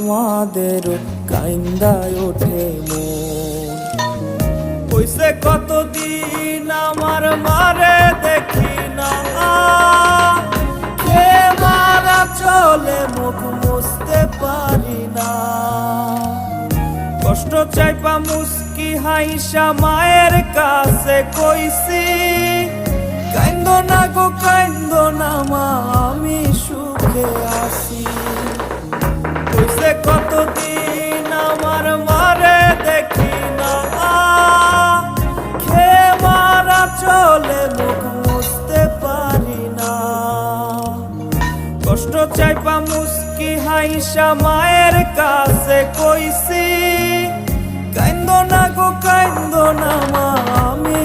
আমাদের কাইন্দায় ওঠে মন। কইছে কতদিন আমার মারে দেখি না, কে মারা চলে মুখ মুছতে পারি না। কষ্ট চাইপা মুস্কি হাইসা মায়ের কাছে কইছি, কাইন্দো না গো কাইন্দো না মা, আমি সুখে আছি। কইছে কতদিন আমার মারে দেখি না, খে মারা চলে মুখ মুছতে পারি না। কষ্ট চাইপা মুস্কি হাইসা মায়ের কাছে কইছি, কাইন্দো না গো কাইন্দো না মা, আমি